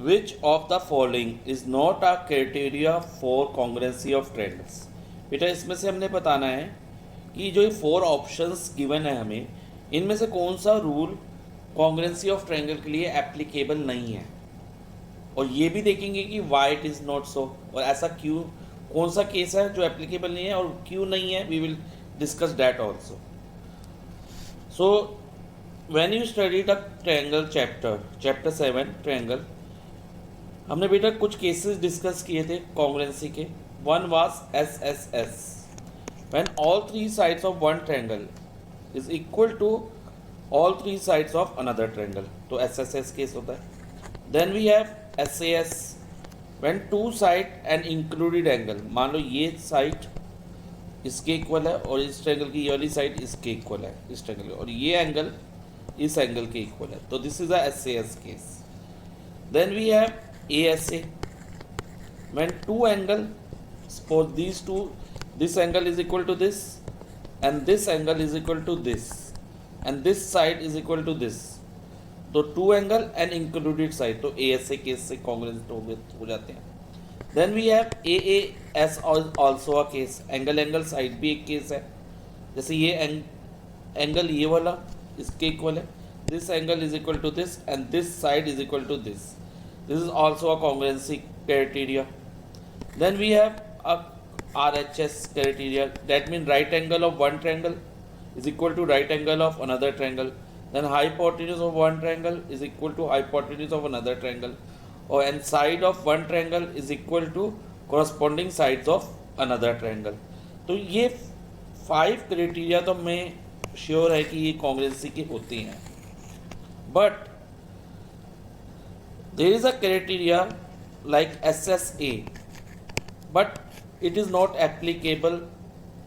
Which of the following is not a criteria for कॉन्ग्रेंसी of triangles. बेटा इसमें से हमने बताना है कि जो ये 4 ऑप्शंस गिवन है हमें, इनमें से कौन सा रूल कॉन्ग्रेंसी ऑफ ट्रायंगल के लिए एप्लीकेबल नहीं है, और ये भी देखेंगे कि why it is not so, और ऐसा क्यों, कौन सा केस है जो एप्लीकेबल नहीं है और क्यों नहीं है, we will discuss that also. So when you study the triangle chapter 7 triangle, हमने बेटा कुछ केसेस डिस्कस किए थे कॉन्ग्रेंसी के। One was SSS, when all 3 sides of one triangle is equal to all 3 sides of another triangle, तो SSS case होता है। Then we have SAS, when 2 side and included angle, मान लो ये side इसके इक्वल है और इस ट्रायंगल की ये वाली साइड इसके इक्वल है, इस ट्रायंगल, और ये एंगल इस एंगल के इक्वल है, तो this is a SAS case. Then we have ASA, when 2 angle, suppose these two, this angle is equal to this and this angle is equal to this and this side is equal to this, तो 2 angle and included side, तो ASA case से congruent हो जाते हैं। Then we have AAS also a case, angle side भी एक case है, जैसे ये एंगल ये वाला इसके इक्वल है, this angle is equal to this and this side is equal to this, this is also a congruency criteria. Then we have a RHS criteria, that means right angle of one triangle is equal to right angle of another triangle, then hypotenuse of one triangle is equal to hypotenuse of another triangle, or and side of one triangle is equal to corresponding sides of another triangle। तो ये 5 criteria तो मैं sure है कि ये कॉन्ग्रेंसी की होती हैं, but there is a criteria like SSA, but it is not applicable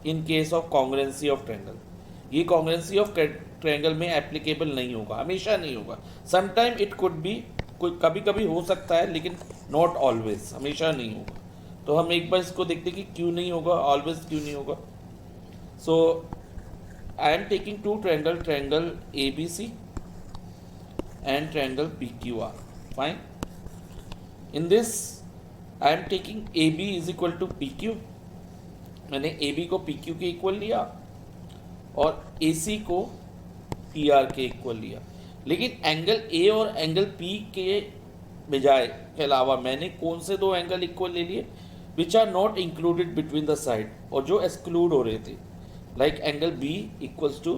in case of congruency of triangle। ये congruency of triangle में applicable नहीं होगा, हमेशा नहीं होगा। sometime it could be, कोई कभी कभी हो सकता है, लेकिन not always, हमेशा नहीं होगा। तो हम एक बार इसको देखते हैं कि क्यों नहीं होगा, always क्यों नहीं होगा। so I am taking 2 triangle ABC and triangle PQR, fine। in this I am taking AB is equal to PQ, मैंने AB को PQ के इक्वल लिया और AC को PR के इक्वल लिया, लेकिन एंगल A और एंगल P के बजाय के अलावा मैंने कौन से 2 एंगल इक्वल ले लिए, which are not included between the side, और जो एक्सक्लूड हो रहे थे, like angle B equals to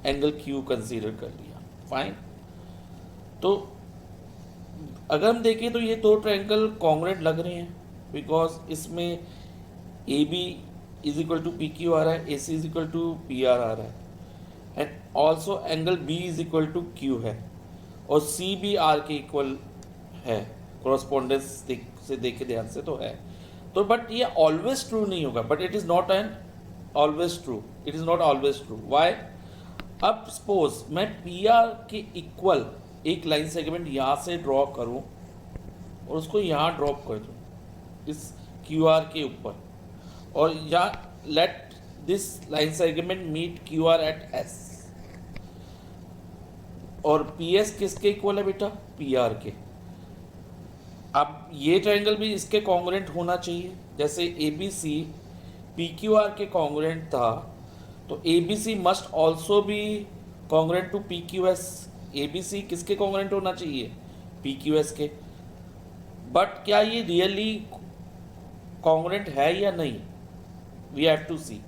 angle Q consider कर लिया, फाइन। तो अगर हम देखें तो ये 2 ट्रायंगल कॉन्ग्रुएंट लग रहे हैं, बिकॉज इसमें AB is equal to PQ आ रहा है, AC is equal to PR आ रहा है, and also angle B is equal to Q है, और C भी R के इक्वल है, कॉरस्पॉन्डेंस से देखे ध्यान से तो है। तो बट ये ऑलवेज ट्रू नहीं होगा, but it is not an always true, it is not always true. Why? अब सपोज मैं PR के इक्वल एक लाइन सेगमेंट यहाँ से ड्रॉ करूँ और उसको यहाँ ड्रॉप कर दूँ इस QR के ऊपर, और यहाँ let this line segment meet QR at S, और PS किसके इक्वल है बेटा? PR के। अब ये ट्रायंगल भी इसके कॉन्ग्रुएंट होना चाहिए, जैसे ABC PQR के कॉन्ग्रुएंट था, तो ABC must also be congruent to PQS। ABC किसके कॉन्ग्रुएंट होना चाहिए? PQS के। बट क्या ये रियली कॉन्ग्रुएंट है या नहीं, वी हैव टू सी।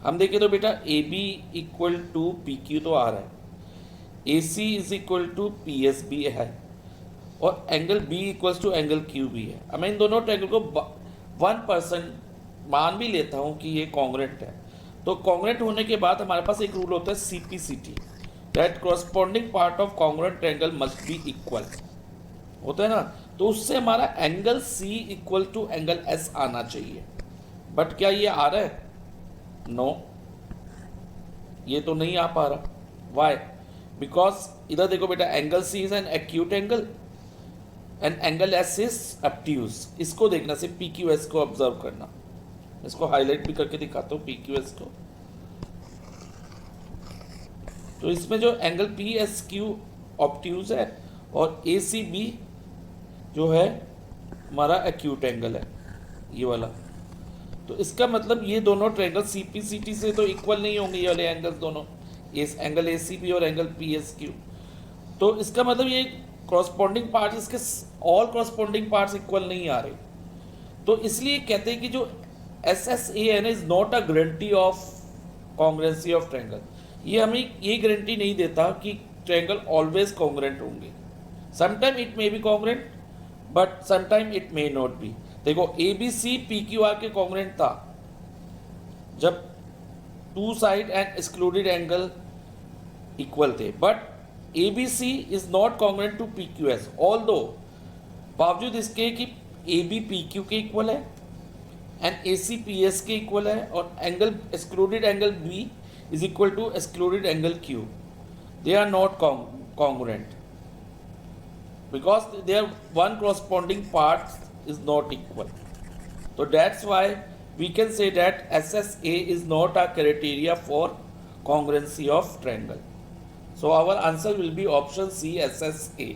हम देखें तो बेटा AB इक्वल टू PQ तो आ रहा है, AC is equal to PS भी है, और angle B equals to angle Q भी है। अब मैं इन दोनों ट्रायंगल को 1% मान भी लेता हूँ कि ये कॉन्ग्रुएंट है, तो कॉन्ग्रुएंट होने के बाद हमारे पास एक रूल होता है CPCT, that corresponding part of congruent triangle must be equal, होता है ना। तो उससे हमारा angle C equal to angle S आना चाहिए, बट क्या ये आ रहा है? नो, ये तो नहीं आ पा रहा। वाई? बिकॉज इधर देखो बेटा, angle C is an acute angle and angle S is obtuse. इसको देखना, सिर्फ PQS को ऑब्जर्व करना। इसको हाईलाइट भी करके दिखाता हूँ PQS को। तो इसमें जो एंगल PSQ ऑब्ट्यूज है और ACB जो है हमारा एक्यूट एंगल है, ये वाला। तो इसका मतलब ये दोनों ट्रायंगल सीपीसीटी से तो इक्वल नहीं होंगे, ये वाले एंगल्स दोनों, इस एंगल एसीपी और एंगल पीएसक्यू। तो इसका मतलब ये कॉरस्पॉन्डिंग पार्ट, इसके ऑल कॉरस्पॉन्डिंग पार्ट्स इक्वल नहीं आ रहे। तो इसलिए कहते हैं कि जो S S A N is not a guarantee of congruency of triangle. ये हमें ये गारंटी नहीं देता कि ट्रायंगल ऑलवेज कॉन्ग्रुएंट होंगे। Sometime it may be congruent but sometime it may not be. देखो A B C P Q are के congruent था जब two side and excluded angle equal थे, but A B C is not congruent to P Q S, although बावजूद इसके कि A B P Q के equal है and A C P S के इक्वल है, और angle excluded angle B is equal to excluded angle Q, they are not congruent because their one corresponding part is not equal. So that's why we can say that SSA is not a criteria for congruency of triangle. So our answer will be option C, SSA.